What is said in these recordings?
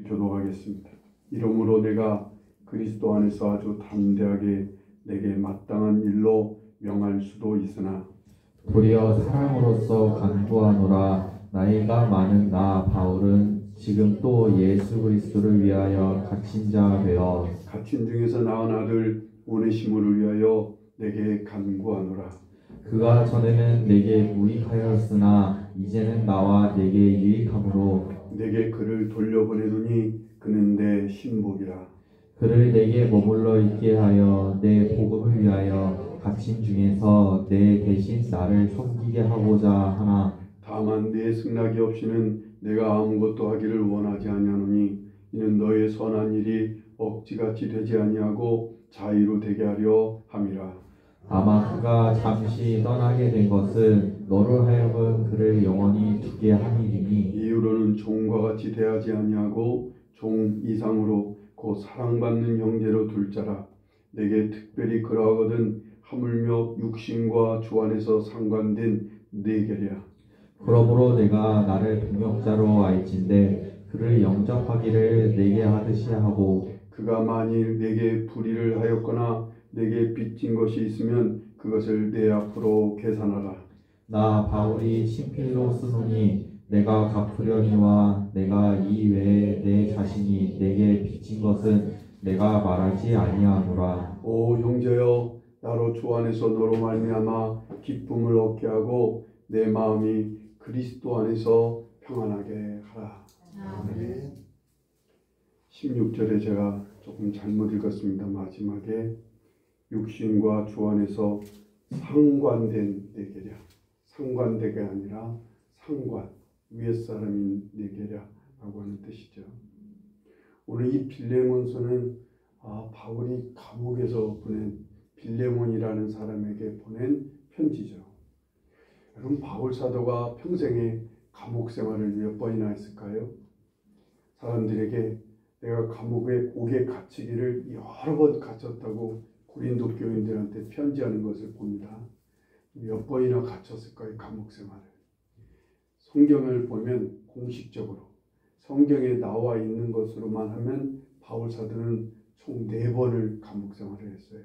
교독하겠습니다. 이러므로 내가 그리스도 안에서 아주 담대하게 내게 마땅한 일로 명할 수도 있으나 도리어 사람으로서 간구하노라. 나이가 많은 나 바울은 지금 또 예수 그리스도를 위하여 갇힌 자 되어 갇힌 중에서 낳은 아들 오네시모를 위하여 내게 간구하노라. 그가 전에는 내게 무익하였으나 이제는 나와 내게 유익함으로 내게 그를 돌려보내노니 그는 내 신복이라. 그를 내게 머물러 있게 하여 내 복음을 위하여 갇힌 중에서 내 대신 나를 섬기게 하고자 하나. 다만 내 승낙이 없이는 내가 아무것도 하기를 원하지 아니하노니 이는 너의 선한 일이 억지같이 되지 아니하고 자의로 되게 하려 함이라. 아마 그가 잠시 떠나게 된 것은 너로 하여금 그를 영원히 두게 함이리니 이후로는 종과 같이 대하지 아니하고 종 이상으로 곧 사랑받는 형제로 둘 자라. 내게 특별히 그러하거든 하물며 육신과 주 안에서 상관된 네 결이야. 그러므로 내가 나를 동역자로 알진대 그를 영접하기를 내게 하듯이 하고 그가 만일 내게 불의를 하였거나 내게 빚진 것이 있으면 그것을 내 앞으로 계산하라. 나 바울이 친필로 쓰노니 내가 갚으려니와 내가 이 외에 내 자신이 내게 빚진 것은 내가 말하지 아니하노라. 오 형제여, 나로 주 안에서 너로 말미암아 기쁨을 얻게 하고 내 마음이 그리스도 안에서 평안하게 하라. 아멘. 16절에 제가 조금 잘못 읽었습니다. 마지막에 육신과 주 안에서 상관된 내 계략, 상관되가 아니라 상관, 위에 사람인 내 계략이라고 하는 뜻이죠. 오늘 이 빌레몬서는 바울이 감옥에서 보낸 빌레몬이라는 사람에게 보낸 편지죠. 여러분, 바울 사도가 평생에 감옥 생활을 몇 번이나 했을까요? 사람들에게 내가 감옥에 옥에 갇히기를 여러 번 갇혔다고 고린도 교인들한테 편지하는 것을 봅니다. 몇 번이나 갇혔을까요? 감옥 생활을. 성경을 보면 공식적으로 성경에 나와 있는 것으로만 하면 바울 사도는 총 4번을 감옥 생활을 했어요.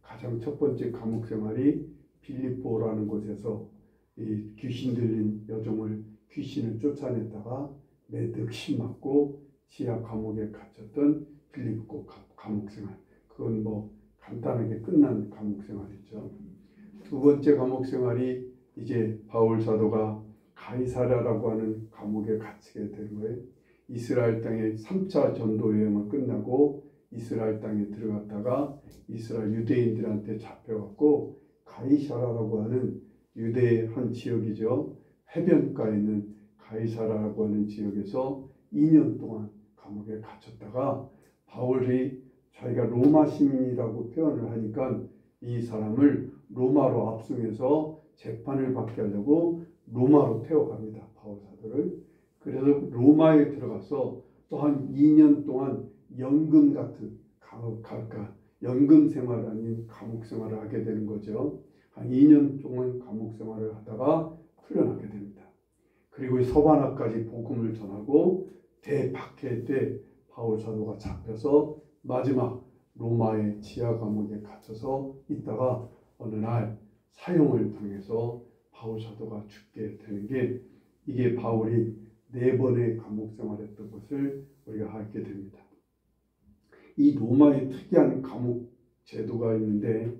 가장 첫 번째 감옥 생활이 빌립보라는 곳에서 이 귀신 들린 여종을 귀신을 쫓아냈다가 매듭신 맞고 지하 감옥에 갇혔던 빌립보 감옥 생활. 그건 뭐 간단하게 끝난 감옥 생활이죠. 두 번째 감옥 생활이 이제 바울 사도가 가이사랴라고 하는 감옥에 갇히게 된 거예요. 이스라엘 땅에 3차 전도 여행을 끝나고 이스라엘 땅에 들어갔다가 이스라엘 유대인들한테 잡혀갖고 가이사랴라고 하는 유대의 한 지역이죠. 해변가에 있는 가이사랴라고 하는 지역에서 2년 동안 감옥에 갇혔다가 바울이 자기가 로마 시민이라고 표현을 하니까 이 사람을 로마로 압송해서 재판을 받게 하려고 로마로 태워갑니다. 바울 사도를. 그래서 로마에 들어가서 또 한 2년 동안 연금 같은 연금 생활 아닌 감옥 생활을 하게 되는 거죠. 한 2년 동안 감옥 생활을 하다가 풀려나게 됩니다. 그리고 서바나까지 복음을 전하고 대박해 때 바울 사도가 잡혀서 마지막 로마의 지하 감옥에 갇혀서 있다가 어느 날 사형을 당해서 바울 사도가 죽게 되는 게 이게 바울이 4번의 감옥 생활했던 것을 우리가 알게 됩니다. 이 로마의 특이한 감옥 제도가 있는데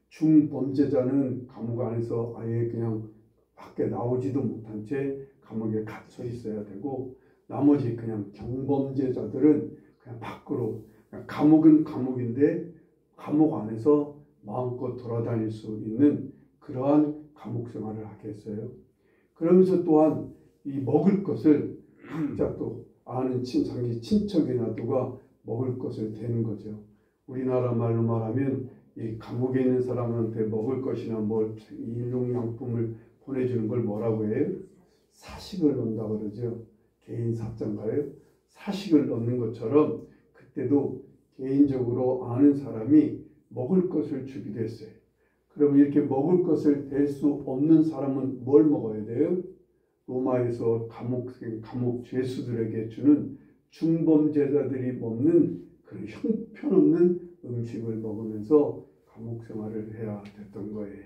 중범죄자는 감옥 안에서 아예 그냥 밖에 나오지도 못한 채 감옥에 갇혀 있어야 되고 나머지 그냥 경범죄자들은 그냥 밖으로 그냥 감옥은 감옥인데 감옥 안에서 마음껏 돌아다닐 수 있는 그러한 감옥 생활을 하게 했어요. 그러면서 또한 이 먹을 것을 각자 또 아는 자기 친척이나 누가 먹을 것을 대는 거죠. 우리나라 말로 말하면 이 감옥에 있는 사람한테 먹을 것이나 뭘 일용양품을 보내주는 걸 뭐라고 해요? 사식을 넣는다고 그러죠. 개인 사장가요? 사식을 넣는 것처럼 그때도 개인적으로 아는 사람이 먹을 것을 주기도 했어요. 그러면 이렇게 먹을 것을 댈 수 없는 사람은 뭘 먹어야 돼요? 로마에서 감옥 죄수들에게 주는 중범죄자들이 먹는 그런 형편없는 음식을 먹으면서 감옥 생활을 해야 됐던 거예요.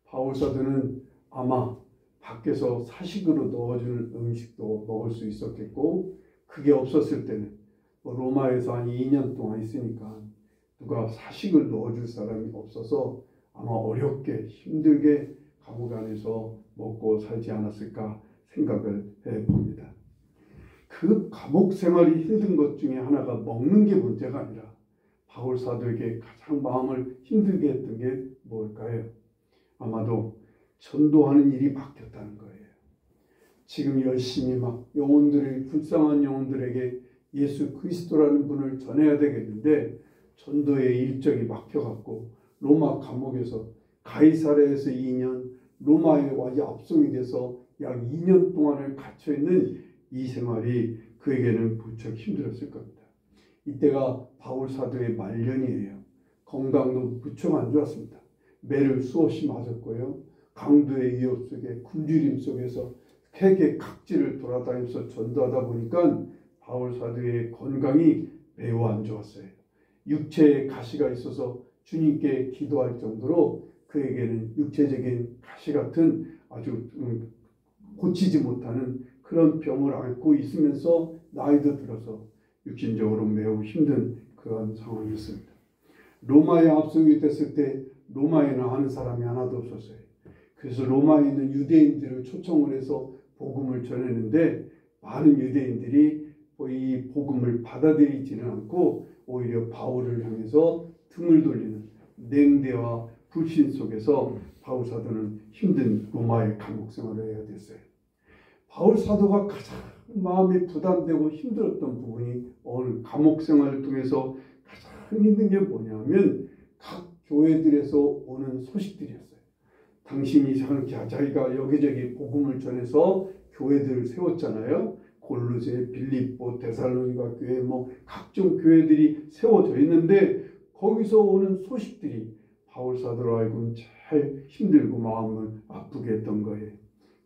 바울 사도는 아마 밖에서 사식으로 넣어주는 음식도 먹을 수 있었겠고, 그게 없었을 때는 로마에서 한 2년 동안 있으니까 누가 사식을 넣어줄 사람이 없어서 아마 어렵게 힘들게 감옥 안에서 먹고 살지 않았을까 생각을 해봅니다. 그 감옥 생활이 힘든 것 중에 하나가 먹는 게 문제가 아니라 바울 사도에게 가장 마음을 힘들게 했던 게 뭘까요? 아마도 전도하는 일이 바뀌었다는 거예요. 지금 열심히 막 불쌍한 영혼들에게 예수 그리스도라는 분을 전해야 되겠는데, 전도의 일정이 막혀갖고 로마 감옥에서 가이사랴에서 2년, 로마에 와서 압송이 돼서 약 2년 동안을 갇혀있는 이 생활이 그에게는 무척 힘들었을 겁니다. 이때가 바울 사도의 말년이에요. 건강도 무척 안 좋았습니다. 매를 수없이 맞았고요. 강도의 위협 속에 굶주림 속에서 세계 각지를 돌아다니면서 전도하다 보니까 바울 사도의 건강이 매우 안 좋았어요. 육체에 가시가 있어서 주님께 기도할 정도로 그에게는 육체적인 가시 같은 아주 고치지 못하는 그런 병을 앓고 있으면서 나이도 들어서 육신적으로 매우 힘든 그런 상황이었습니다. 로마에 압송이 됐을 때 로마에는 아는 사람이 하나도 없었어요. 그래서 로마에 있는 유대인들을 초청을 해서 복음을 전했는데, 많은 유대인들이 이 복음을 받아들이지는 않고 오히려 바울을 향해서 등을 돌리는 냉대와 불신 속에서 바울 사도는 힘든 로마의 감옥 생활을 해야 됐어요. 바울 사도가 가장 마음이 부담되고 힘들었던 부분이 오늘 감옥 생활을 통해서 가장 힘든 게 뭐냐면 각 교회들에서 오는 소식들이었어요. 당신이 자기가 여기저기 복음을 전해서 교회들을 세웠잖아요. 골로새, 빌립보, 데살로니가 교회, 각종 교회들이 세워져 있는데 거기서 오는 소식들이 바울 사도로 하여금 잘 힘들고 마음을 아프게 했던 거예요.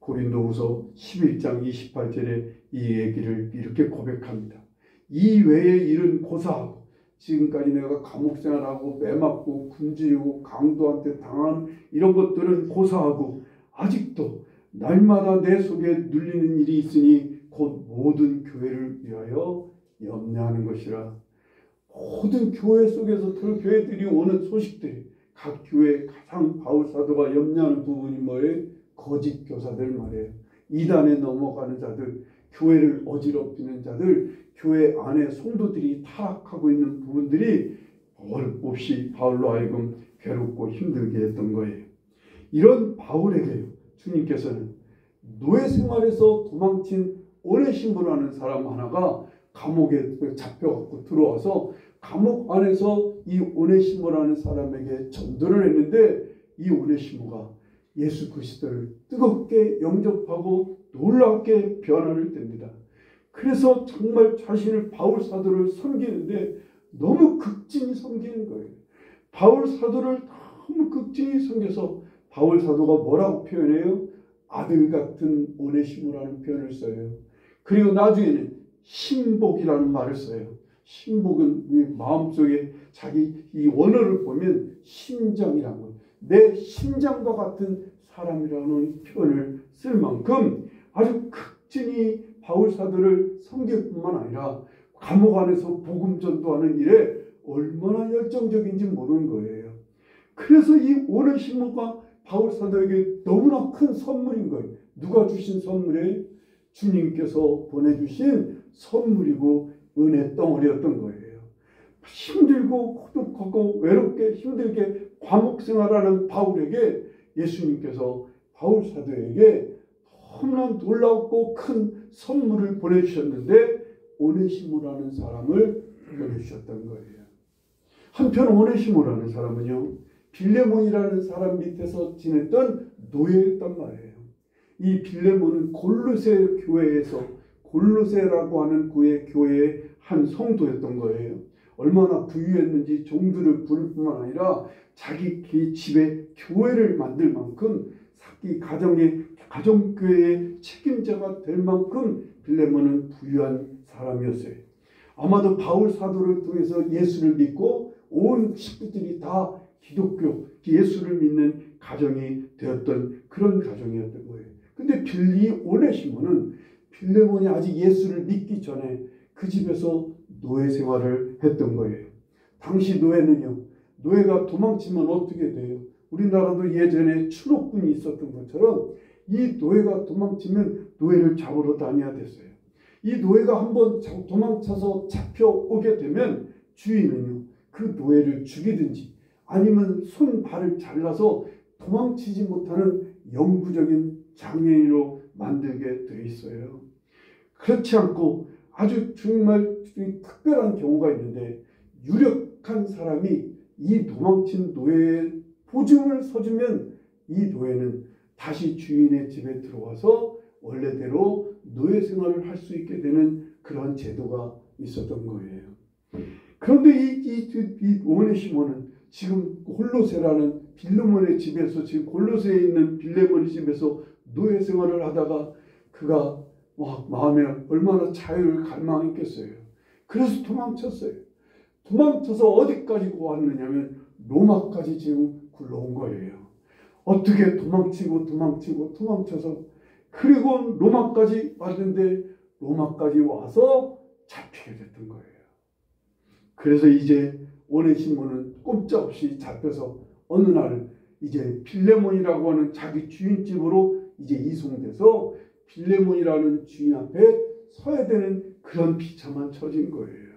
고린도후서 11장 28절에 이 얘기를 이렇게 고백합니다. 이 외의 일은 고사하고, 지금까지 내가 감옥 생활하고 매맞고 굶주리고 강도한테 당한 이런 것들은 고사하고, 아직도 날마다 내 속에 눌리는 일이 있으니 곧 모든 교회를 위하여 염려하는 것이라. 모든 교회 속에서 그 교회들이 오는 소식들이, 각 교회 가장 바울 사도가 염려하는 부분이 뭐예요? 거짓 교사들 말이에요. 이단에 넘어가는 자들, 교회를 어지럽히는 자들, 교회 안에 성도들이 타락하고 있는 부분들이 없이 바울로 하여금 괴롭고 힘들게 했던 거예요. 이런 바울에게 주님께서는 노예 생활에서 도망친 오네시모라는 사람 하나가 감옥에 잡혀갖고 들어와서 감옥 안에서 이 오네시모라는 사람에게 전도를 했는데, 이 오네시모가 예수 그리스도를 뜨겁게 영접하고 놀랍게 변화를 띱니다. 그래서 정말 자신을 바울 사도를 섬기는데 너무 극진히 섬기는 거예요. 바울 사도를 너무 극진히 섬겨서 바울 사도가 뭐라고 표현해요? 아들 같은 오네시모라는 표현을 써요. 그리고 나중에는 신복이라는 말을 써요. 신복은 마음속에 자기 이 원어를 보면 심장이라는 거예요. 내 심장과 같은 사람이라는 표현을 쓸 만큼 아주 극진히 바울 사도를 섬길 뿐만 아니라 감옥 안에서 복음 전도하는 일에 얼마나 열정적인지 모르는 거예요. 그래서 이 오네시모가 바울 사도에게 너무나 큰 선물인 거예요. 누가 주신 선물에? 주님께서 보내주신 선물이고 은혜 덩어리였던 거예요. 힘들고 고독하고 외롭게 힘들게 감옥 생활하는 바울에게 예수님께서 바울 사도에게 너무나 놀랍고 큰 선물을 보내주셨는데, 오네시모라는 사람을 보내주셨던 거예요. 한편 오네시모라는 사람은요, 빌레몬이라는 사람 밑에서 지냈던 노예였단 말이에요. 이 빌레몬은 골로새 교회에서, 골로새라고 하는 그의 교회의 한 성도였던 거예요. 얼마나 부유했는지 종들을 부를 뿐만 아니라 자기 집에 교회를 만들 만큼, 자기 가정교회의 책임자가 될 만큼 빌레몬은 부유한 사람이었어요. 아마도 바울 사도를 통해서 예수를 믿고 온 식구들이 다 기독교, 예수를 믿는 가정이 되었던 그런 가정이었던 거예요. 근데 이 오네시모는 빌레몬이 아직 예수를 믿기 전에 그 집에서 노예 생활을 했던 거예요. 당시 노예는요, 노예가 도망치면 어떻게 돼요? 우리나라도 예전에 추록군이 있었던 것처럼 이 노예가 도망치면 노예를 잡으러 다녀야 됐어요. 이 노예가 한번 도망쳐서 잡혀오게 되면 주인은요, 그 노예를 죽이든지 아니면 손 발을 잘라서 도망치지 못하는 영구적인 장애인으로 만들게 돼 있어요. 그렇지 않고 아주 정말 특별한 경우가 있는데, 유력한 사람이 이 도망친 노예의 보증을 서주면 이 노예는 다시 주인의 집에 들어와서 원래대로 노예 생활을 할 수 있게 되는 그런 제도가 있었던 거예요. 그런데 이 오네시모는 지금 골로새라는 빌레몬의 집에서, 지금 골로새에 있는 빌레몬의 집에서 노예 생활을 하다가 그가 막 마음에 얼마나 자유를 갈망했겠어요. 그래서 도망쳤어요. 도망쳐서 어디까지 왔느냐면 로마까지 지금 굴러온 거예요. 어떻게 도망쳐서 그리고 로마까지 왔는데 로마까지 와서 잡히게 됐던 거예요. 그래서 이제 오네시모는 꼼짝없이 잡혀서 어느 날 이제 빌레몬이라고 하는 자기 주인집으로 이제 이송돼서 빌레몬이라는 주인 앞에 서야 되는 그런 비참한 처진 거예요.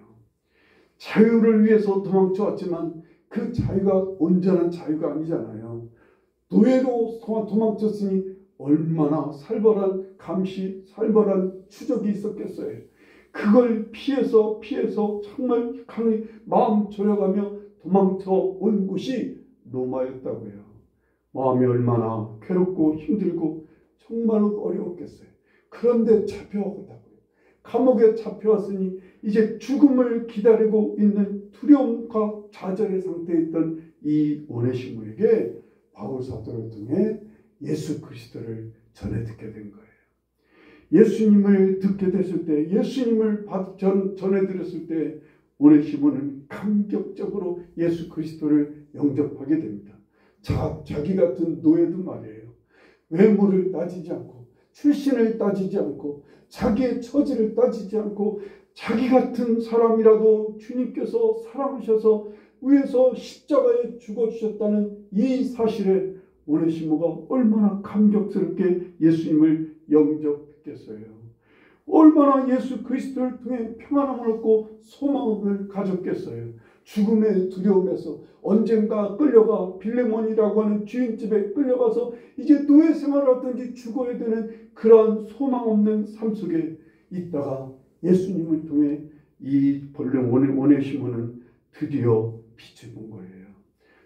자유를 위해서 도망쳐 왔지만 그 자유가 온전한 자유가 아니잖아요. 노예로 도망쳤으니 얼마나 살벌한 감시, 살벌한 추적이 있었겠어요. 그걸 피해서 정말 강히 마음 졸여가며 도망쳐 온 곳이 로마였다고요. 마음이 얼마나 괴롭고 힘들고 정말로 어려웠겠어요. 그런데 잡혀왔다고요. 감옥에 잡혀왔으니 이제 죽음을 기다리고 있는 두려움과 좌절의 상태에 있던 이 오네시모에게 바울 사도를 통해 예수 그리스도를 전해 듣게 된 거예요. 예수님을 듣게 됐을 때, 예수님을 전해 들었을 때 오네시모는 감격적으로 예수 그리스도를 영접하게 됩니다. 자기 같은 노예도 말이에요. 외모를 따지지 않고, 출신을 따지지 않고, 자기의 처지를 따지지 않고, 자기 같은 사람이라도 주님께서 사랑하셔서 위에서 십자가에 죽어주셨다는 이 사실에 오네시모가 얼마나 감격스럽게 예수님을 영접했겠어요. 얼마나 예수 그리스도를 통해 평안함을 얻고 소망을 가졌겠어요. 죽음의 두려움에서 언젠가 끌려가 빌레몬이라고 하는 주인집에 끌려가서 이제 노예 생활을 하든지 죽어야 되는 그러한 소망 없는 삶 속에 있다가 예수님을 통해 이 오네시모는 드디어 빛을 본 거예요.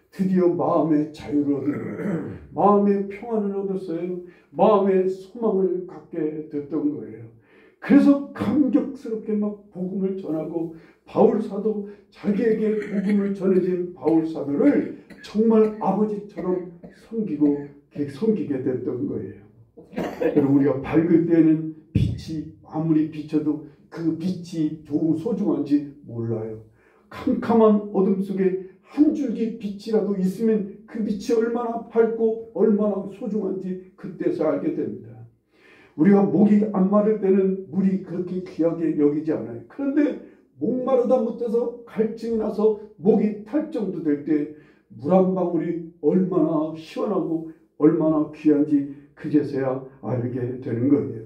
드디어 마음의 자유를 얻은 거예요. 마음의 평안을 얻었어요. 마음의 소망을 갖게 됐던 거예요. 그래서 감격스럽게 막 복음을 전하고, 바울 사도, 자기에게 복음을 전해진 바울 사도를 정말 아버지처럼 섬기게 됐던 거예요. 여러분, 우리가 밝을 때는 빛이 아무리 비춰도 그 빛이 소중한지 몰라요. 캄캄한 어둠 속에 한 줄기 빛이라도 있으면 그 빛이 얼마나 밝고 얼마나 소중한지 그때서 알게 됩니다. 우리가 목이 안 마를 때는 물이 그렇게 귀하게 여기지 않아요. 그런데 목마르다 못해서 갈증이 나서 목이 탈 정도 될 때 물 한 방울이 얼마나 시원하고 얼마나 귀한지 그제서야 알게 되는 거예요.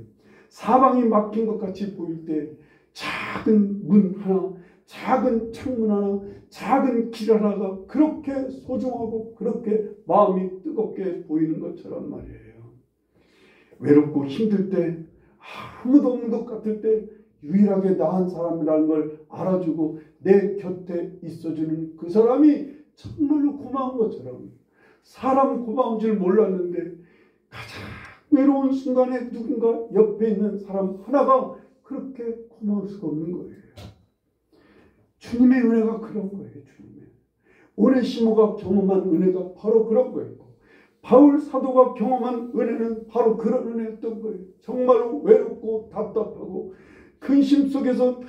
사방이 막힌 것 같이 보일 때 작은 문 하나, 작은 창문 하나, 작은 길 하나가 그렇게 소중하고 그렇게 마음이 뜨겁게 보이는 것처럼 말이에요. 외롭고 힘들 때, 아무도 없는 것 같을 때 유일하게 나 한 사람이라는 걸 알아주고 내 곁에 있어주는 그 사람이 정말로 고마운 것처럼, 사람 고마운 줄 몰랐는데 가장 외로운 순간에 누군가 옆에 있는 사람 하나가 그렇게 고마울 수가 없는 거예요. 주님의 은혜가 그런 거예요. 주님의 오네시모가 경험한 은혜가 바로 그런 거예요. 바울 사도가 경험한 은혜는 바로 그런 은혜였던 거예요. 정말로 외롭고 답답하고 근심 속에서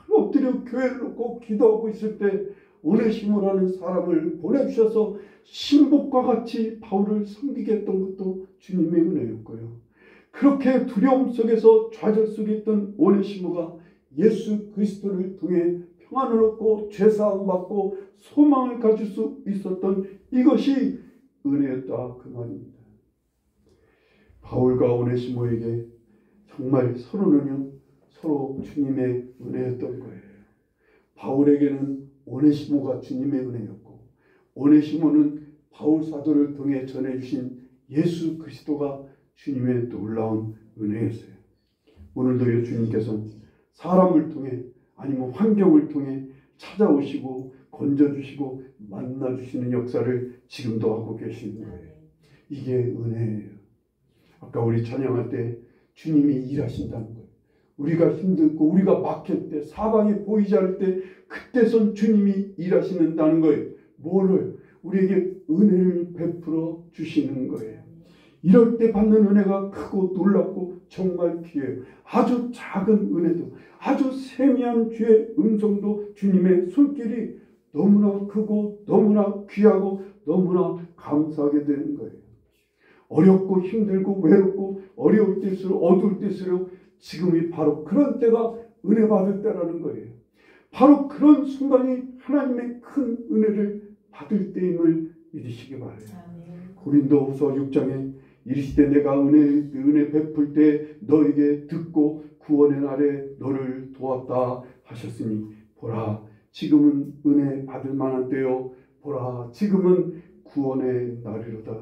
엎드려 교회를 놓고 기도하고 있을 때 오네시모라는 사람을 보내주셔서 신복과 같이 바울을 섬기게 했던 것도 주님의 은혜였고요. 그렇게 두려움 속에서 좌절 속에 있던 오네시모가 예수 그리스도를 통해 평안을 얻고 죄사함 받고 소망을 가질 수 있었던 이것이 은혜였다 그 말입니다. 바울과 오네시모에게 정말 서로는요 서로 주님의 은혜였던 거예요. 바울에게는 오네시모가 주님의 은혜였고 오네시모는 바울 사도를 통해 전해주신 예수 그리스도가 주님의 놀라운 은혜였어요. 오늘도 주님께서 사람을 통해 아니면 환경을 통해 찾아오시고 건져주시고 만나주시는 역사를 지금도 하고 계시는 거예요. 이게 은혜예요. 아까 우리 찬양할 때 주님이 일하신다는 거예요. 우리가 힘들고 우리가 막힐 때 사방이 보이지 않을 때 그때선 주님이 일하시는다는 거예요. 뭐를? 우리에게 은혜를 베풀어 주시는 거예요. 이럴 때 받는 은혜가 크고 놀랍고 정말 귀해요. 아주 작은 은혜도 아주 세미한 주의 음성도 주님의 손길이 너무나 크고 너무나 귀하고 너무나 감사하게 되는 거예요. 어렵고 힘들고 외롭고 어려울 때일수록 어두울 때일수록 지금이 바로 그런 때가 은혜 받을 때라는 거예요. 바로 그런 순간이 하나님의 큰 은혜를 받을 때임을 믿으시기 바라요. 고린도후서 6장에 이르시되 내가 은혜 베풀 때 너에게 듣고 구원의 날에 너를 도왔다 하셨으니 보라 지금은 은혜 받을 만한 때요 보라 지금은 구원의 날이로다.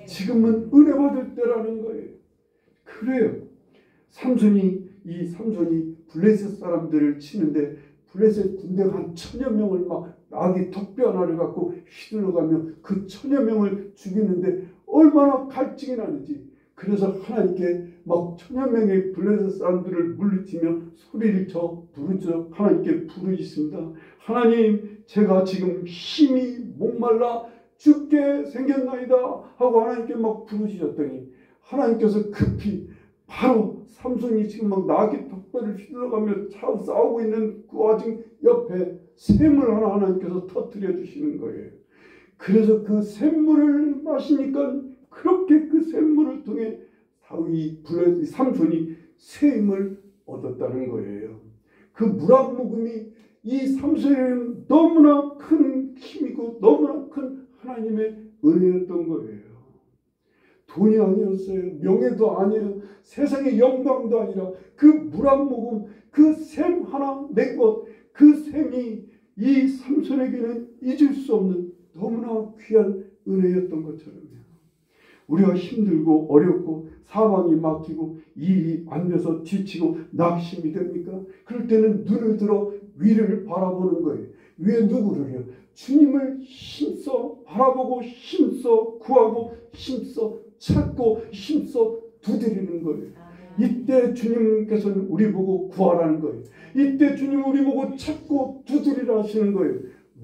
지금은 은혜 받을 때라는 거예요. 그래요. 삼손이 블레셋 사람들을 치는데 블레셋 군대가 한 1000여 명을 막 나귀 턱뼈 하나를 갖고 휘둘러가며 그 1000여 명을 죽이는데 얼마나 갈증이 나는지. 그래서 하나님께 막 1000여 명의 블레셋 사람들을 물리치며 소리를 쳐 부르짖어 하나님께 부르짖습니다. 하나님 제가 지금 힘이 목말라 죽게 생겼나이다 하고 하나님께 막 부르짖었더니 하나님께서 급히 바로 삼손이 지금 막 나귀 턱뼈를 휘둘러가며 싸우고 있는 그 와중 옆에 샘물 하나 하나님께서 터뜨려 주시는 거예요. 그래서 그 샘물을 마시니까 그렇게 그 샘물을 통해 삼손이 새 힘을 얻었다는 거예요. 그 물 한 모금이 이 삼손에는 너무나 큰 힘이고 너무나 큰 하나님의 은혜였던 거예요. 돈이 아니었어요. 명예도 아니에요. 세상의 영광도 아니라 그 물 한 모금, 그 샘 하나 낸 것, 그 샘이 이 삼손에게는 잊을 수 없는 너무나 귀한 은혜였던 것처럼요. 우리가 힘들고 어렵고 사방이 막히고 일이 안 돼서 지치고 낙심이 됩니까? 그럴 때는 눈을 들어 위를 바라보는 거예요. 위에 누구를요? 주님을 힘써 바라보고 힘써 구하고 힘써 찾고 힘써 두드리는 거예요. 이때 주님께서는 우리 보고 구하라는 거예요. 이때 주님 우리 보고 찾고 두드리라 하시는 거예요.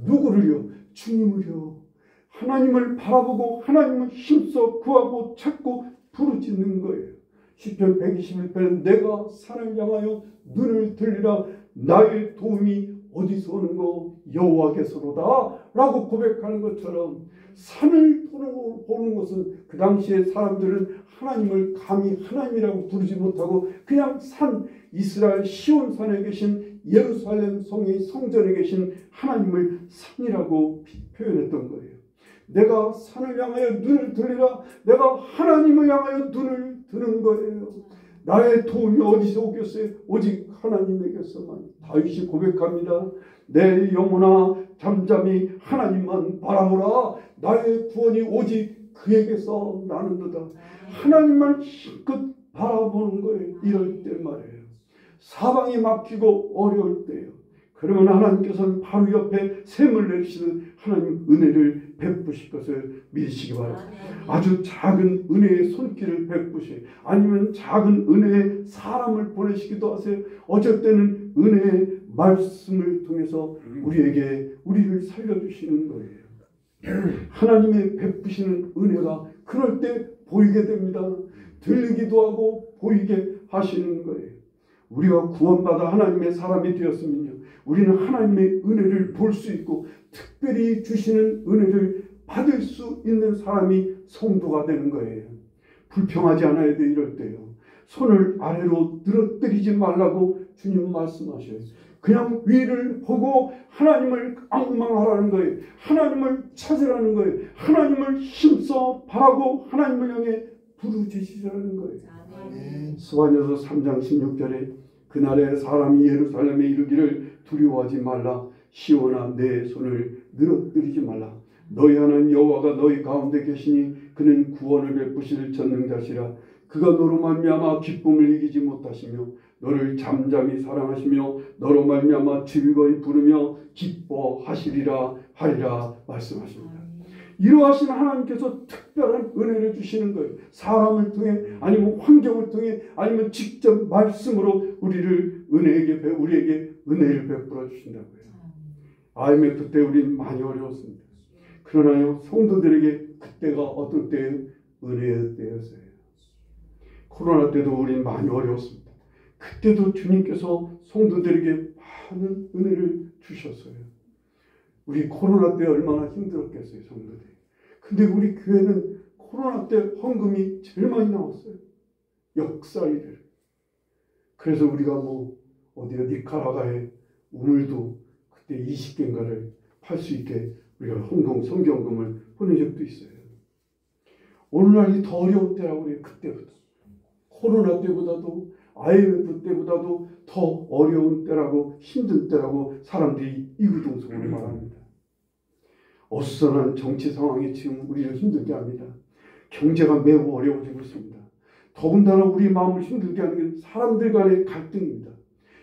누구를요? 주님을요. 하나님을 바라보고 하나님을 힘써 구하고 찾고 부르짖는 거예요. 시편 121편은 내가 산을 향하여 눈을 들리라 나의 도움이 어디서 오는고 여호와께서로다 라고 고백하는 것처럼 산을 보는 것은 그 당시에 사람들은 하나님을 감히 하나님이라고 부르지 못하고 그냥 산 이스라엘 시온산에 계신 예루살렘 성의 성전에 계신 하나님을 산이라고 표현했던 거예요. 내가 산을 향하여 눈을 들리라 내가 하나님을 향하여 눈을 드는 거예요. 나의 도움이 어디서 오겠어요? 오직 하나님에게서만. 다윗이 고백합니다. 내 영혼아 잠잠히 하나님만 바라보라. 나의 구원이 오직 그에게서 나는도다. 하나님만 힘껏 바라보는 거예요. 이럴 때 말이에요. 사방이 막히고 어려울 때요. 그러면 하나님께서는 바로 옆에 샘을 내리시는 하나님 은혜를 베푸실 것을 믿으시기 바랍니다. 아주 작은 은혜의 손길을 베푸세요. 아니면 작은 은혜의 사람을 보내시기도 하세요. 어쩔 때는 은혜의 말씀을 통해서 우리를 살려주시는 거예요. 하나님의 베푸시는 은혜가 그럴 때 보이게 됩니다. 들리기도 하고 보이게 하시는 거예요. 우리가 구원받아 하나님의 사람이 되었으면요, 우리는 하나님의 은혜를 볼 수 있고 특별히 주시는 은혜를 받을 수 있는 사람이 성도가 되는 거예요. 불평하지 않아야 돼. 이럴 때요, 손을 아래로 늘어뜨리지 말라고 주님 말씀하셔요. 그냥 위를 보고 하나님을 앙망하라는 거예요. 하나님을 찾으라는 거예요. 하나님을 힘써 바라고 하나님을 향해 부르짖으라는 거예요. 스가랴서 3장 16절에 그날에 사람이 예루살렘에 이르기를 두려워하지 말라. 시온아 내 손을 늘어뜨리지 말라. 너희 하나님 여호와가 너희 가운데 계시니 그는 구원을 베푸실 전능자시라. 그가 너로 말미암아 기쁨을 이기지 못하시며 너를 잠잠히 사랑하시며 너로 말미암아 즐거이 부르며 기뻐하시리라 하리라 말씀하십니다. 이러하신 하나님께서 특별한 은혜를 주시는 거예요. 사람을 통해 아니면 환경을 통해 아니면 직접 말씀으로 우리에게 은혜를 베풀어 주신다고요. IMF 때 우리는 많이 어려웠습니다. 그러나요, 성도들에게 그때가 어떤 때예요? 은혜의 때였어요. 코로나 때도 우리는 많이 어려웠습니다. 그때도 주님께서 성도들에게 많은 은혜를 주셨어요. 우리 코로나 때 얼마나 힘들었겠어요, 성도들이. 근데 우리 교회는 코로나 때 헌금이 제일 많이 나왔어요. 역사 일을. 그래서 우리가 어디야 니카라과에 우물도 그때 20개인가를 팔 수 있게 우리가 성경금을 보낸 적도 있어요. 오늘날이 더 어려운 때라고 해요. 그때부터. 코로나 때보다도 IMF 때보다도 더 어려운 때라고, 힘든 때라고 사람들이 이구동성으로 말합니다. 어수선한 정치 상황이 지금 우리를 힘들게 합니다. 경제가 매우 어려워지고 있습니다. 더군다나 우리 마음을 힘들게 하는 게 사람들 간의 갈등입니다.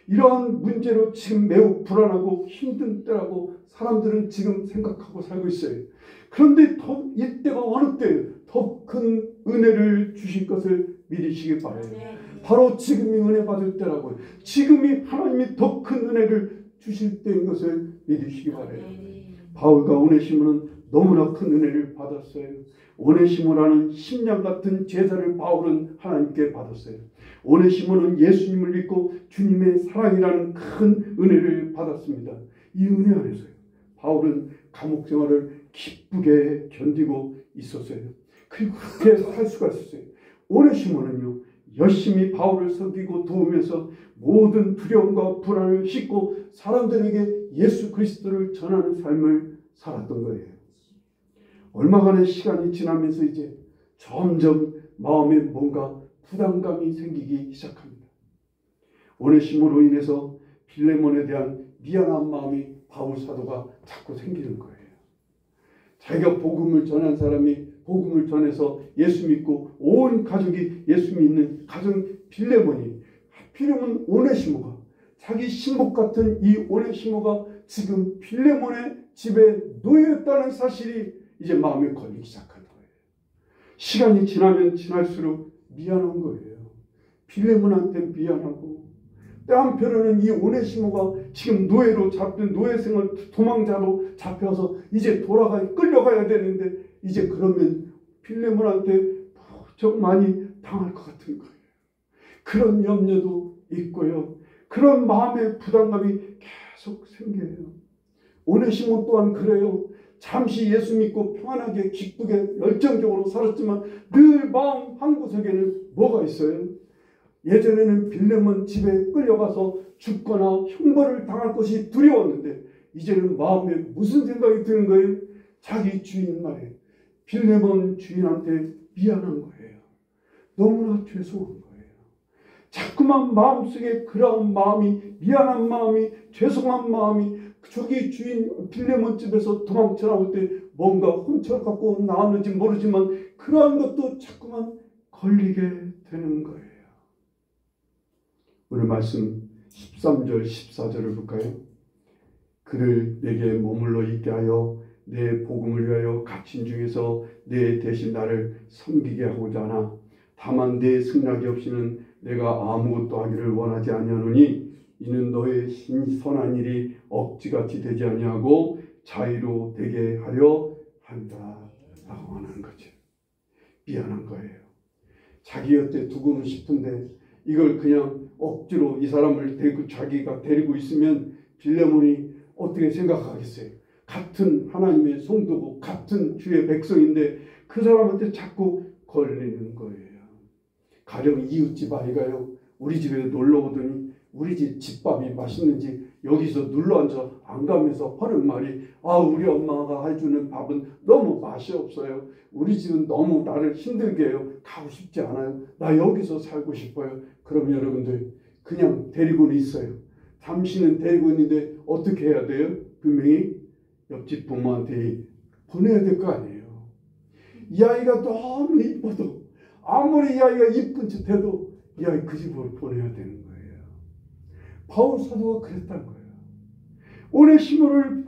이러한 문제로 지금 매우 불안하고 힘든 때라고 사람들은 지금 생각하고 살고 있어요. 그런데 이때가 어느 때예요? 더 큰 은혜를 주실 것을 믿으시기 바라요. 바로 지금이 은혜 받을 때라고요. 지금이 하나님이 더 큰 은혜를 주실 때인 것을 믿으시기 바라요. 바울과 오네시모는 너무나 큰 은혜를 받았어요. 오네시모라는 심령 같은 제자를 바울은 하나님께 받았어요. 오네시모는 예수님을 믿고 주님의 사랑이라는 큰 은혜를 받았습니다. 이 은혜 안에서요, 바울은 감옥 생활을 기쁘게 견디고 있었어요. 그리고 그렇게 살 수가 있었어요. 오네시모는요, 열심히 바울을 섬기고 도우면서 모든 두려움과 불안을 씻고 사람들에게 예수 그리스도를 전하는 삶을 살았던 거예요. 얼마간의 시간이 지나면서 이제 점점 마음에 뭔가 부담감이 생기기 시작합니다. 오네시모로 인해서 빌레몬에 대한 미안한 마음이 바울 사도가 자꾸 생기는 거예요. 자기가 복음을 전한 사람이 복음을 전해서 예수 믿고 온 가족이 예수 믿는 가정 빌레몬이, 하필이면 오네시모가, 자기 신복 같은 이 오네시모가 지금 빌레몬의 집에 놓였다는 사실이 이제 마음에 걸리기 시작하는 거예요. 시간이 지나면 지날수록 미안한 거예요. 빌레몬한테 미안하고, 때 한편으로는 이 오네시모가 지금 노예로 잡힌 노예생활 도망자로 잡혀서 이제 끌려가야 되는데 이제 그러면 빌레몬한테 무척 많이 당할 것 같은 거예요. 그런 염려도 있고요. 그런 마음의 부담감이 계속 생겨요. 오네시모 또한 그래요. 잠시 예수 믿고 평안하게 기쁘게 열정적으로 살았지만 늘 마음 한구석에는 뭐가 있어요? 예전에는 빌레몬 집에 끌려가서 죽거나 형벌을 당할 것이 두려웠는데 이제는 마음에 무슨 생각이 드는 거예요? 자기 주인 말에 빌레몬 주인한테 미안한 거예요. 너무나 죄송한 거예요. 자꾸만 마음속에 그런 마음이, 미안한 마음이, 죄송한 마음이 저기 주인 빌레몬 집에서 도망쳐 나올 때 뭔가 훔쳐 갖고 나왔는지 모르지만 그러한 것도 자꾸만 걸리게 되는 거예요. 오늘 말씀 13절 14절을 볼까요? 그를 내게 머물러 있게 하여 내 복음을 위하여 갇힌 중에서 내 대신 나를 섬기게 하고자 하나 다만 내 승낙이 없이는 내가 아무것도 하기를 원하지 아니하노니 이는 너의 선한 일이 억지같이 되지 아니하고 자유로 되게 하려 한다 라고 하는 거죠. 미안한 거예요. 자기 곁에 두고는 싶은데 이걸 그냥 억지로 이 사람을 데리고 자기가 데리고 있으면 빌레몬이 어떻게 생각하겠어요? 같은 하나님의 성도고 같은 주의 백성인데 그 사람한테 자꾸 걸리는 거예요. 가령 이웃집 아이가요, 우리 집에 놀러 오더니 우리 집 집밥이 맛있는지 여기서 눌러앉아 안 가면서 하는 말이, 우리 엄마가 해주는 밥은 너무 맛이 없어요. 우리 집은 너무 나를 힘들게 해요. 가고 싶지 않아요. 나 여기서 살고 싶어요. 그럼 여러분들 그냥 데리고는 있어요. 당신은 데리고 있는데 어떻게 해야 돼요? 분명히 옆집 부모한테 보내야 될 거 아니에요. 이 아이가 너무 이뻐도 아무리 이 아이가 이쁜 짓 해도 이 아이 그 집으로 보내야 되는 거예요. 바울 사도가 그랬단 거예요. 오네시모를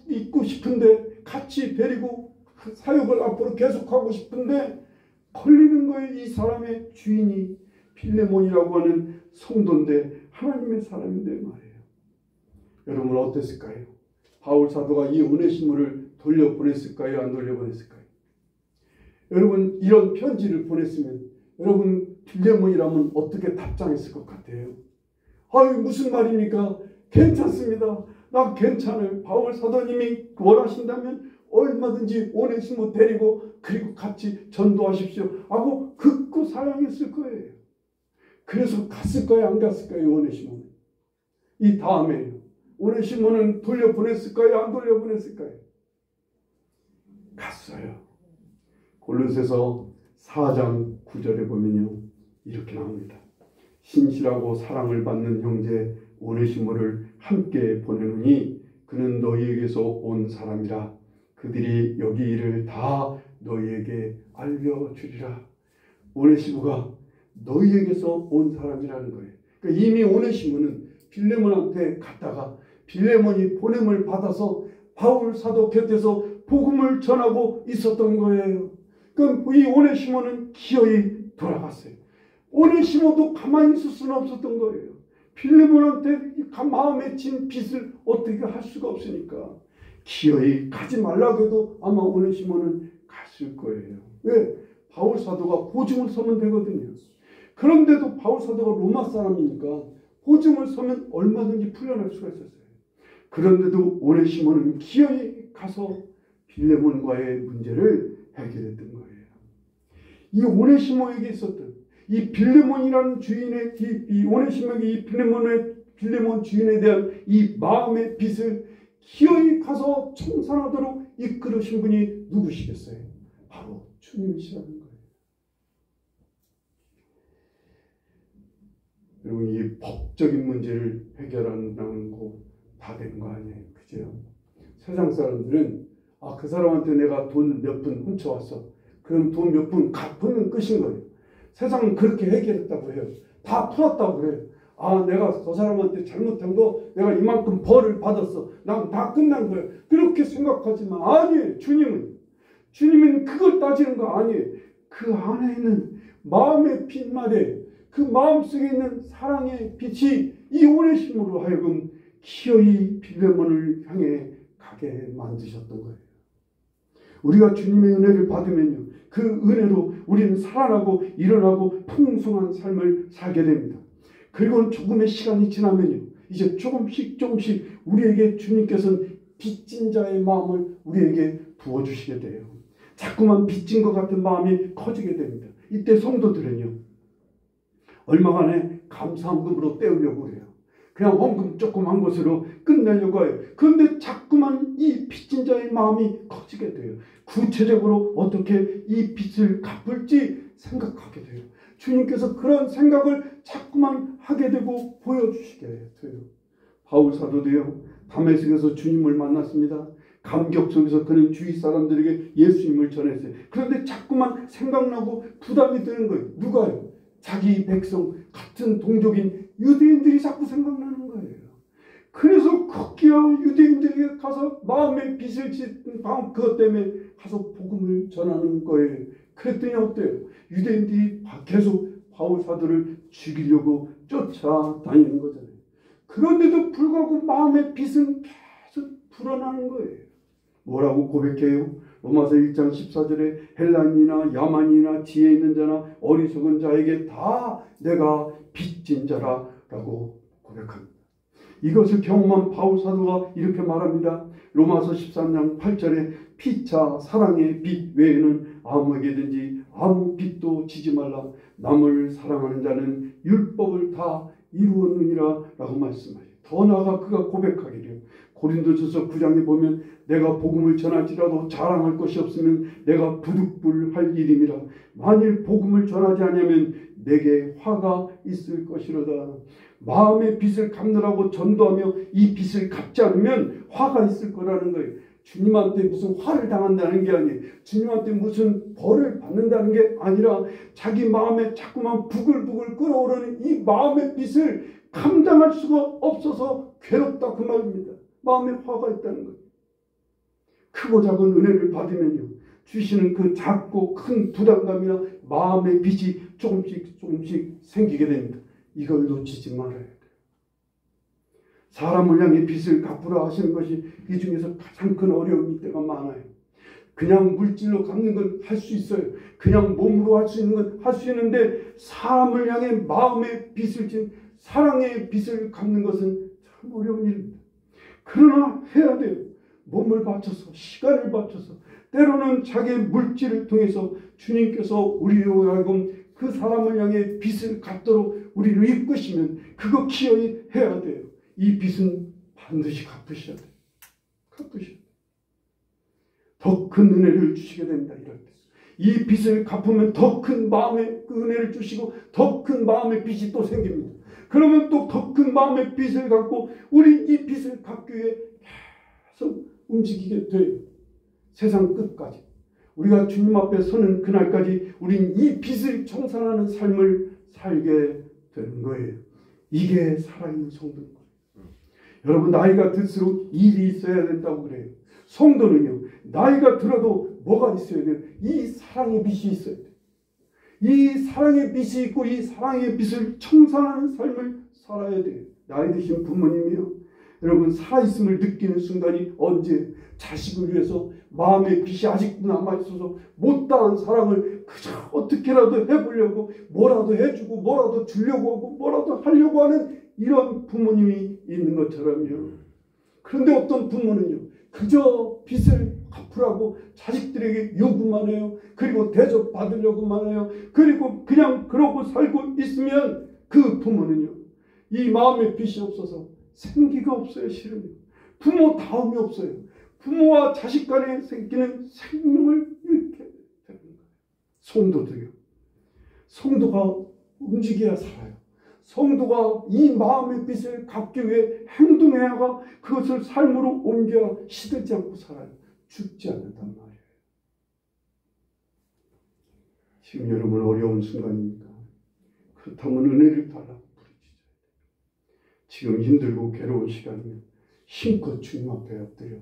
있고 싶은데 같이 데리고 사역을 앞으로 계속하고 싶은데 걸리는 거예요. 이 사람의 주인이 빌레몬이라고 하는 성도인데 하나님의 사람인데 말이에요. 여러분 어땠을까요? 바울 사도가 이 오네시모를 돌려보냈을까요? 안 돌려보냈을까요? 여러분 이런 편지를 보냈으면 여러분 빌레몬이라면 어떻게 답장했을 것 같아요? 무슨 말입니까? 괜찮습니다. 나 괜찮아요. 바울 사도님이 원하신다면 얼마든지 오네시모 데리고 그리고 같이 전도하십시오 하고 극구 사양했을 거예요. 그래서 갔을까요? 안 갔을까요? 오네시모는. 이 다음에 오네시모는 돌려보냈을까요? 안 돌려보냈을까요? 갔어요. 골로새서 4장 9절에 보면요, 이렇게 나옵니다. 신실하고 사랑을 받는 형제 오네시모를 함께 보내노니 그는 너희에게서 온 사람이라. 그들이 여기 일을 다 너희에게 알려주리라. 오네시모가 너희에게서 온 사람이라는 거예요. 그러니까 이미 오네시모는 빌레몬한테 갔다가 빌레몬이 보냄을 받아서 바울 사도 곁에서 복음을 전하고 있었던 거예요. 그럼 이 오네시모는 기어이 돌아갔어요. 오네시모도 가만히 있을 수는 없었던 거예요. 빌레몬한테 마음에 진 빚을 어떻게 할 수가 없으니까 기어이 가지 말라고 해도 아마 오네시모는 갔을 거예요. 왜? 바울 사도가 보증을 서면 되거든요. 그런데도 바울 사도가 로마 사람이니까 보증을 서면 얼마든지 풀려날 수가 있었어요. 그런데도 오네시모는 기어이 가서 빌레몬과의 문제를 해결했던 거예요. 이 오네시모에게 있었던 이 빌레몬이라는 주인의 이 오네시모에게 이 빌레몬 주인에 대한 이 마음의 빚을 기어이 가서 청산하도록 이끌으신 분이 누구시겠어요? 바로 주님이시라는 거예요. 여러분 이 법적인 문제를 해결한다는 거 다 되는 거 아니에요. 그죠? 세상 사람들은 그 사람한테 내가 돈 몇 푼 훔쳐왔어. 그럼 돈 몇 푼 갚으면 끝인 거예요. 세상은 그렇게 해결했다고 해요. 다 풀었다고 그래요. 내가 저 사람한테 잘못한 거 내가 이만큼 벌을 받았어. 난 다 끝난 거예요. 그렇게 생각하지만 아니에요. 주님은 그걸 따지는 거 아니에요. 그 안에 있는 마음의 빛 말에 그 마음속에 있는 사랑의 빛이 이 오네시모로 하여금 기어이 빌레몬을 향해 가게 만드셨던 거예요. 우리가 주님의 은혜를 받으면요, 그 은혜로 우리는 살아나고 일어나고 풍성한 삶을 살게 됩니다. 그리고 조금의 시간이 지나면요, 이제 조금씩 우리에게 주님께서는 빚진 자의 마음을 우리에게 부어주시게 돼요. 자꾸만 빚진 것 같은 마음이 커지게 됩니다. 이때 성도들은요, 얼마간에 감사함금으로 때우려고 해요. 그냥 헌금 조금 한 것으로 끝내려고 해요. 그런데 자꾸만 이 빚진 자의 마음이 커지게 돼요. 구체적으로 어떻게 이 빚을 갚을지 생각하게 돼요. 주님께서 그런 생각을 자꾸만 하게 되고 보여주시게 돼요. 바울 사도도요, 다메섹에서 주님을 만났습니다. 감격 속에서 그는 주위 사람들에게 예수님을 전했어요. 그런데 자꾸만 생각나고 부담이 드는 거예요. 누가요? 자기 백성 같은 동족인 유대인들이 자꾸 생각나는 거예요. 그래서 급기야 유대인들에게 가서 마음의 빚을 짓는 그것 때문에 가서 복음을 전하는 거예요. 그랬더니 어때요? 유대인들이 계속 바울 사도를 죽이려고 쫓아다니는 거잖아요. 그런데도 불구하고 마음의 빚은 계속 불어나는 거예요. 뭐라고 고백해요? 로마서 1장 14절에 헬라인이나 야만이나 지혜 있는 자나 어리석은 자에게 다 내가 빚진 자라라고 고백합니다. 이것을 경험한 바울 사도가 이렇게 말합니다. 로마서 13장 8절에 피차 사랑의 빚 외에는 아무에게든지 아무 빚도 지지 말라. 남을 사랑하는 자는 율법을 다 이루었느니라 라고 말씀하셔요. 더 나아가 그가 고백하기를 고린도전서 9장에 보면 내가 복음을 전할지라도 자랑할 것이 없으면 내가 부득불할 일임이라. 만일 복음을 전하지 않으면 내게 화가 있을 것이로다. 마음의 빚을 갚느라고 전도하며 이 빚을 갚지 않으면 화가 있을 거라는 거예요. 주님한테 무슨 화를 당한다는 게 아니에요. 주님한테 무슨 벌을 받는다는 게 아니라 자기 마음에 자꾸만 부글부글 끓어오르는 이 마음의 빚을 감당할 수가 없어서 괴롭다 그 말입니다. 마음에 화가 있다는 거예요. 크고 작은 은혜를 받으면요, 주시는 그 작고 큰 부담감이나 마음의 빚이 조금씩 생기게 됩니다. 이걸 놓치지 말아야 돼요. 사람을 향해 빚을 갚으라 하시는 것이 이 중에서 가장 큰 어려움일 때가 많아요. 그냥 물질로 갚는 건 할 수 있어요. 그냥 몸으로 할 수 있는 건 할 수 있는데 사람을 향해 마음의 빚을 진 사랑의 빚을 갚는 것은 참 어려운 일입니다. 그러나 해야 돼요. 몸을 바쳐서 시간을 바쳐서 때로는 자기의 물질을 통해서 주님께서 우리로 하여금 그 사람을 향해 빚을 갚도록 우리를 이끄시면 그거 기어이 해야 돼요. 이 빚은 반드시 갚으셔야 돼요. 갚으셔야 돼요. 더 큰 은혜를 주시게 된다 이럴 때. 이 빚을 갚으면 더 큰 마음의 은혜를 주시고 더 큰 마음의 빚이 또 생깁니다. 그러면 또 더 큰 마음의 빚을 갖고 우리 이 빚을 갚기 위해 계속 움직이게 돼요. 세상 끝까지. 우리가 주님 앞에 서는 그날까지 우린 이 빚을 청산하는 삶을 살게 되는 거예요. 이게 살아있는 성도인 거예요. 여러분 나이가 들수록 일이 있어야 된다고 그래요. 성도는요. 나이가 들어도 뭐가 있어야 돼요? 이 사랑의 빚이 있어야 돼요. 이 사랑의 빚이 있고 이 사랑의 빚을 청산하는 삶을 살아야 돼요. 나이 드신 부모님이요. 여러분 살아있음을 느끼는 순간이 언제? 자식을 위해서 마음의 빚이 아직도 남아있어서 못다한 사랑을 그저 어떻게라도 해보려고 뭐라도 해주고 뭐라도 주려고 하고 뭐라도 하려고 하는 이런 부모님이 있는 것처럼요. 그런데 어떤 부모는요. 그저 빚을 갚으라고 자식들에게 요구만 해요. 그리고 대접받으려고만 해요. 그리고 그냥 그러고 살고 있으면 그 부모는요. 이 마음의 빚이 없어서 생기가 없어요. 실은요. 부모 다움이 없어요. 부모와 자식 간에 생기는 생명을 잃게 되는 거예요. 성도도요. 성도가 움직여야 살아요. 성도가 이 마음의 빚을 갚기 위해 행동해야가 그것을 삶으로 옮겨 시들지 않고 살아요. 죽지 않는단 말이에요. 지금 여러분 어려운 순간입니까? 그렇다면 은혜를 달라고 부르짖어야 돼요. 지금 힘들고 괴로운 시간이면 힘껏 주님 앞에 엎드려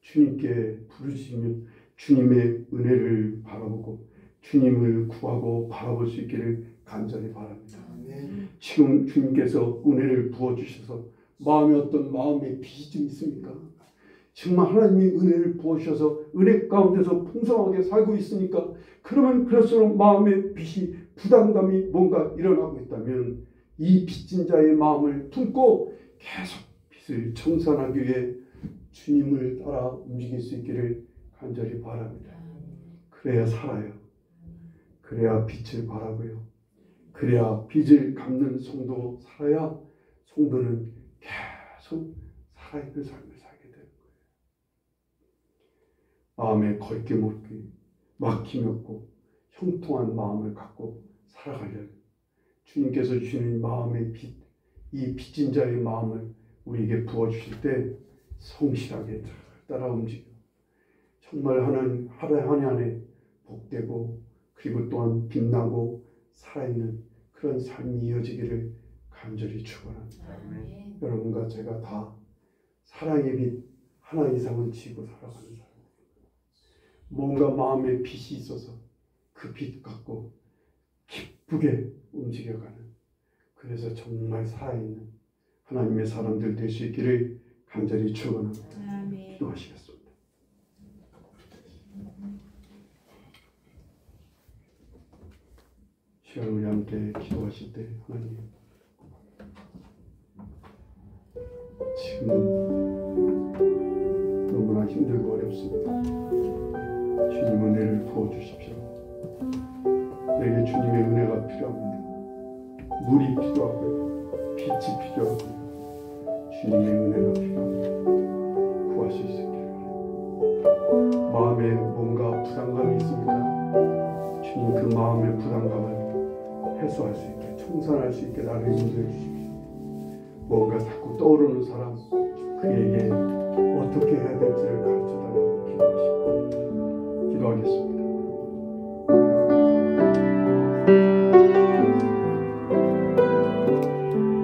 주님께 부르짖으며 주님의 은혜를 바라보고 주님을 구하고 바라볼 수 있기를 간절히 바랍니다. 지금 주님께서 은혜를 부어주셔서 마음에 어떤 마음의 빚이 좀 있습니까? 정말 하나님이 은혜를 부어주셔서 은혜 가운데서 풍성하게 살고 있으니까 그러면 그럴수록 마음의 빚이 부담감이 뭔가 일어나고 있다면 이 빚진 자의 마음을 품고 계속 빚을 청산하기 위해 주님을 따라 움직일 수 있기를 간절히 바랍니다. 그래야 살아요. 그래야 빛을 바라고요. 그래야 빚을 갚는 성도 살아야 성도는 계속 살아있는 삶을 살게 되는 거예요. 마음에 걸게 막힘이 없고 형통한 마음을 갖고 살아가려면 주님께서 주시는 마음의 빚, 이 빚진 자의 마음을 우리에게 부어주실 때 성실하게 따라 움직여 정말 하나님 한 해 한 해 복되고 그리고 또한 빛나고 살아있는 그런 삶이 이어지기를 간절히 축원합니다. 여러분과 제가 다 사랑의 빛 하나 이상은 지고 살아가는 사람. 뭔가 마음에 빛이 있어서 그 빛 갖고 기쁘게 움직여가는 그래서 정말 살아있는 하나님의 사람들 될 수 있기를 간절히 축원합니다. 기도하시겠습니다. 시간 우리 함께 기도하실 때 하나님 지금 너무나 힘들고 어렵습니다. 주님 은혜를 부어주십시오. 내게 주님의 은혜가 필요합니다. 물이 필요하고요. 빛이 필요하고요. 주님의 은혜가 필요합니다. 구할 수 있기를 바랍니다. 마음에 뭔가 부담감이 있습니까? 주님 그 마음의 부담감을 해소할 수 있게, 청산할 수 있게 나를 인도해 주십시오. 뭔가 자꾸 떠오르는 사람, 그에게 어떻게